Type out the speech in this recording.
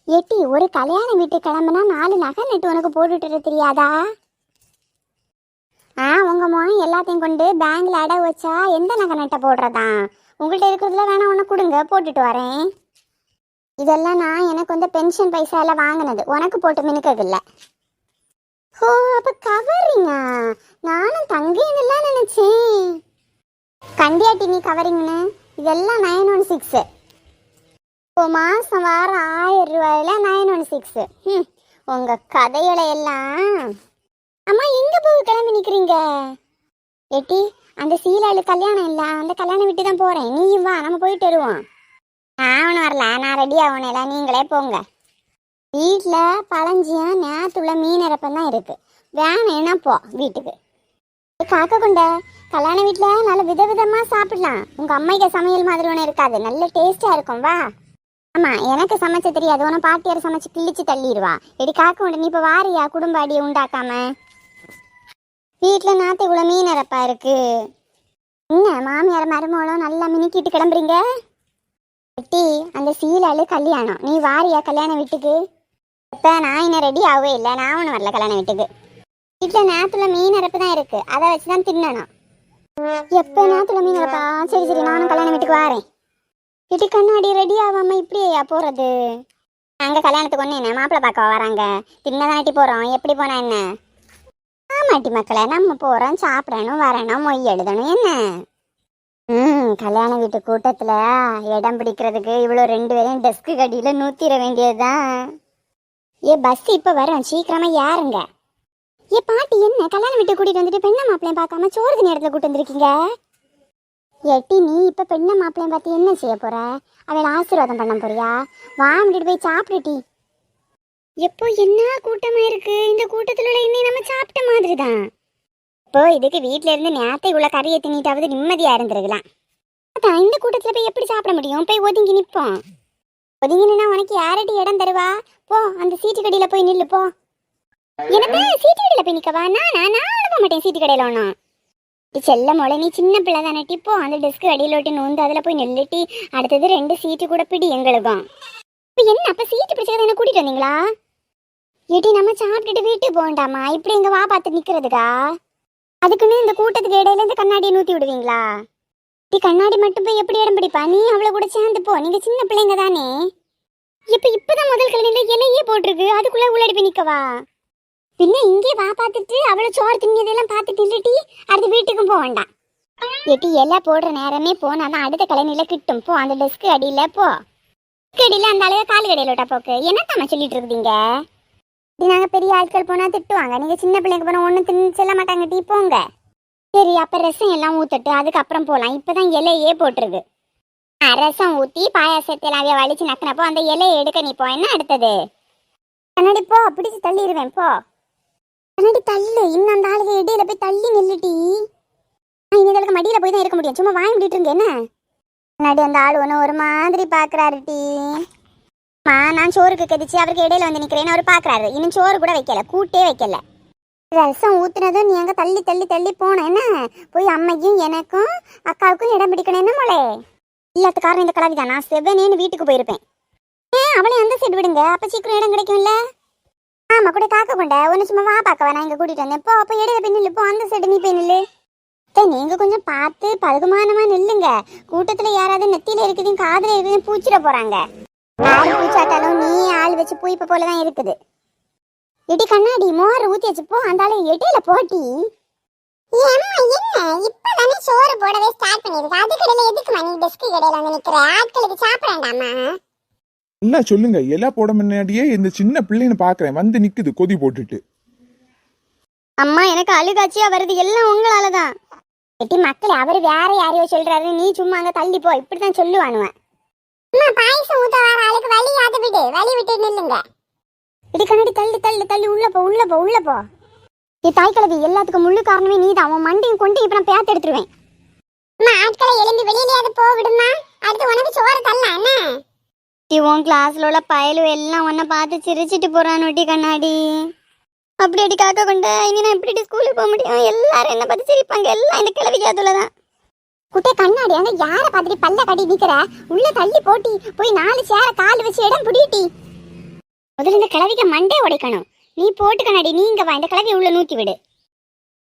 ஏட்டி ஒரு கல்யாண வீட்டு கிளம்புனா 4 நகை நட்டு உனக்கு போட்டுட்டு தெரியாதா? உங்க மகன் எல்லாத்தையும் கொண்டு பேங்க்ல அடை வச்சா எந்த நகை நட்டை போடுறதா? உங்கள்கிட்ட இருக்கிறதுல வேணா உனக்கு கொடுங்க, போட்டுட்டு வரேன். இதெல்லாம் நான் எனக்கு வந்து பென்ஷன் பைசா எல்லாம் வாங்கினது, உனக்கு போட்டு மினுக்கதில்ல. ஓ, அப்ப கவரிங்க. நானும் தங்கேன்னு நினைச்சேன். கண்டியாட்டி நீ கவரிங்கன்னு. இதெல்லாம் 916. இப்போ மாசம் வார 1000 ரூபாயில 916. உங்க கதையில எல்லாம். அம்மா எங்க போய் கிளம்பி நிக்கிறீங்க? ஏட்டி அந்த சீலாளு கல்யாணம் இல்ல, அந்த கல்யாணம் விட்டு தான் போறேன். நீயும் வா, நம்ம போயிட்டு வருவோம். நான் ஒன்றும் வரல, நான் ரெடி ஆகணும்ல, நீங்களே போங்க. வீட்டில் பழஞ்சியம் நேரத்துள்ள மீன் இறப்பம் தான் இருக்கு. வேணா போ வீட்டுக்கு. காக்க கொண்ட கல்யாண வீட்டில் நல்ல விதவிதமாக சாப்பிடலாம். உங்கள் அம்மைக்கு சமையல் மாதிரி ஒன்றும் இருக்காது, நல்ல டேஸ்டாக இருக்கும். வா. ஆமாம், எனக்கு சமைச்ச தெரியாது, உன பாட்டியார் சமைச்சு கிழிச்சு தள்ளிடுவா. எடி காக்க கொண்ட நீ இப்போ வாரியா குடும்ப அடியை உண்டாக்காம? வீட்டில் நாத்து இவ்வளோ மீன் இறப்பா இருக்கு. என்ன மாமியார் மருமகளும் நல்லா மினிக்கிட்டு கிளம்புறீங்க? எட்டி அந்த சீலாளு கல்யாணம், நீ வாரியா கல்யாண வீட்டுக்கு? இப்போ நான் இன்னும் ரெடி ஆகவே இல்லை, நான் ஒன்றும் வரல கல்யாண வீட்டுக்கு. வீட்டில் நேரத்துல மீன் இறப்பு தான் இருக்கு, அதை வச்சு தான் தின்னணும். எப்போ நேரத்துல மீன் இறப்பா? சரி சரி, நானும் கல்யாண வீட்டுக்கு வரேன். வீட்டு கண்ணாடி ரெடி ஆகாம இப்படியா போறது? அங்கே கல்யாணத்துக்கு ஒன்று என்ன மாப்பிள்ளை பார்க்க வராங்க, தின்னதாட்டி போகிறோம், எப்படி போனா என்ன? ஆமாட்டி மக்களை, நம்ம போகிறோம், சாப்பிடணும், வரணும், மொய் எழுதணும், என்ன? கல்யாண வீட்டு கூட்டத்தில் இடம் பிடிக்கிறதுக்கு இவ்வளோ 2 பேரையும் டெஸ்க்கு கடியில் நூற்றிட வேண்டியதுதான். பஸ் இப்போ வரோம், சீக்கிரமா யாருங்க? பாட்டி என்ன கல்யாண வீட்டு கூட்டிட்டு வந்துட்டு பெண்ண மாப்பிள்ளையும் பார்க்காம சோறு நேரத்தில் கூட்டு வந்திருக்கீங்க? எட்டி நீ இப்போ பெண்ண மாப்பிள்ளையும் பார்த்து என்ன செய்ய போற? அவளை ஆசீர்வாதம் பண்ண போறியா? வாங்கிட்டு போய் சாப்பிடுட்டி. எப்போ என்ன கூட்டமா இருக்கு, இந்த கூட்டத்தில் உள்ள இன்னும் நம்ம சாப்பிட்ட மாதிரி தான். இப்போ இதுக்கு வீட்டில இருந்து நேரத்தை உள்ள கறியை தின்னிட்டாவது நிம்மதியா இருந்திருக்கலாம். அதான் இந்த கூட்டத்தில் போய் எப்படி சாப்பிட முடியும்? போய் ஒதுங்கி நிற்போம். ஒதுங்கி நின்னா உனக்கு யாரடி இடம் தருவா? போ அந்த சீட்டு கடையில் போய் நில்லு. போ. எனக்கு சீட்டு கடையில் போய் நிற்கவா? நான் அனுப்ப மாட்டேன் சீட்டு கடையில் ஒன்றும். செல்ல மொழை, நீ சின்ன பிள்ளை தானே, டிப்போ அந்த டெஸ்க் அடியில் ஒட்டி நோந்து அதில் போய் நெல்லிட்டி. அடுத்தது 2 சீட்டு கூட பிடி எங்களுக்கும். இப்போ என்ன அப்போ சீட்டு பிடிச்சதை என்ன கூட்டிகிட்டு வந்தீங்களா? ஏட்டி நம்ம சாப்பிட்டுட்டு வீட்டுக்கு போகண்டாமா, இப்படி எங்கள் வா பார்த்து நிற்கிறதுக்கா? அதுக்குன்னு இந்த கூட்டத்துக்கு இடையில இந்த கண்ணாடியை நூற்றி விடுவீங்களா? கண்ணாடி மட்டும் போய் எப்படி இடம் பிடிப்பா? நீ அவளை கூட சேர்ந்து போ, நீங்க சின்ன பிள்ளைங்க தானே. இப்பதான் முதல் கல்யாணம் இலையே போட்டிருக்கு, அதுக்குள்ள உள்ளடி போய் நிக்கவா? பின்ன இங்கே வா பார்த்துட்டு அவளை சோறு தின்னதெல்லாம் பார்த்துட்டு இல்லட்டி அடுத்த வீட்டுக்கும் போக வேண்டாம். எட்டி இலை போடுற நேரமே போனாதான் அடுத்த கல்யாணில கிட்டும். போ அந்த டெஸ்க் அடியில போ. அடியில அந்த அளவு காலு கடையில விட்டா போக்கு. என்னத்தாம சொல்லிட்டு இருக்குதீங்க? நாங்க பெரிய ஆட்கள் போனா திட்டுவாங்க, நீங்க சின்ன பிள்ளைங்க போனா ஒன்னும் தின்னு செல்ல மாட்டாங்க. டீ போங்க. சரி அப்ப ரசம் எல்லாம் ஊத்துட்டு அதுக்கப்புறம் போகலாம். இப்பதான் இலையே போட்டிருக்கு. ரசம் ஊத்தி பாயாசத்தை எல்லாம் வலிச்சு நக்கினப்போ அந்த இலையை எடுக்க நீ போ. என்ன அடுத்தது? கண்ணாடி போ, பிடிச்சு தள்ளிடுவேன். போ கண்ணாடி தள்ளு. இன்னும் அந்த ஆளுக்கு இடையில போய் தள்ளி நில்லுட்டி. இன்னைக்கு மடியில போய் தான் இருக்க முடியும், சும்மா வாங்கி விட்டுட்டு இருங்க. என்ன கண்ணாடி அந்த ஆள் ஒன்று ஒரு மாதிரி பாக்குறாரு. டீ நான் சோறுக்கு கதிச்சு அவருக்கு இடையில வந்து நிக்கிறேன்னு அவர் பாக்குறாரு. இன்னும் சோறு கூட வைக்கல, கூட்டே வைக்கல. ரசம் ஊத்துனதும் நீ அங்க தள்ளி தள்ளி தள்ளி போன என்ன? போய் அம்மையும் எனக்கும் அக்காவுக்கும் இடம் பிடிக்கணும். என்ன மொழே? இல்லாத காரணம் இந்த கலவி தான். நான் செவனேன்னு வீட்டுக்கு போயிருப்பேன். அவளை அந்த சைடு விடுங்க, அப்ப சீக்கிரம் இடம் கிடைக்கும்ல. ஆமா கூட காக்க கொண்ட ஒன்னு சும்மா வா பார்க்க நான் இங்க கூட்டிட்டு வந்தேன். போ அப்ப இடையில போய் நில்லு. போ அந்த சைடு நீ போய் நில்லு. நீங்க கொஞ்சம் பார்த்து பருகுமானமா நில்லுங்க. கூட்டத்துல யாராவது நெத்தியில இருக்குதுன்னு காதுல இருக்குதுன்னு பூச்சிட போறாங்க. ஆள் பூச்சாட்டாலும் நீ ஆள் வச்சு பூய்ப்ப போலதான் இருக்குது. எடி கண்ணாடி மோர் ஊத்தி வச்சு போ. அந்த ஆளு இடையில போட்டி. இப்பதானே சோறு போடவே ஸ்டார்ட் பண்ணிருக்கு, அது கடையில எதுக்கு மணி டெஸ்க் கடையில வந்து நிக்கிற? ஆட்களுக்கு சாப்பிடண்டாமா? இல்ல சொல்லுங்க. எல்லாம் போட முன்னாடியே இந்த சின்ன பிள்ளைன்னு பாக்குறேன் வந்து நிக்குது கொதி போட்டுட்டு. அம்மா எனக்கு அழுகாட்சியா வருது, எல்லாம் உங்களாலதான். எட்டி மக்கள் அவரு வேற யாரையோ சொல்றாரு, நீ சும்மா அங்க தள்ளி போ. இப்படிதான் சொல்லுவானுவன். பாயசம் ஊத்த வர ஆளுக்கு வழி அதை விடு, வழி விட்டு நில்லுங்க. இடி கண்ணாடி தள்ளு தள்ளு தள்ளி உள்ள போ உள்ள போ உள்ள போ. தாய் கிழவி எல்லாத்துக்கும் முள்ளு காரணமே நீதான். உன் மண்டையும் கொண்டு இப்ப நான் பேத்து எடுத்துருவேன். ஆட்களை எழுந்து வெளியிலேயாவது போ விடுமா, அடுத்து உனக்கு சோறு தரலாம். என்ன உன் கிளாஸ்ல உள்ள பயலு எல்லாம் உன்னை பார்த்து சிரிச்சிட்டு போறான். ஒட்டி கண்ணாடி அப்படி அடி காக்க கொண்ட இனி நான் எப்படி ஸ்கூலுக்கு போக முடியும்? எல்லாரும் என்ன பார்த்து சிரிப்பாங்க. எல்லாம் இந்த கிழவி காத்துலதான். குட்டை கண்ணாடி அங்க யாரை பார்த்துட்டு பல்ல கட்டி நிக்கிற? உள்ள தள்ளி போட்டி போய் 4 சேர கால் வச்சு இடம் புடிட்டி. முதல்ல இந்த கிழவிக்கு மண்டே உடைக்கணும். நீ போட்டுக்கணடி, நீ இங்க வா, இந்த கிழவி உள்ள நூத்தி விடு.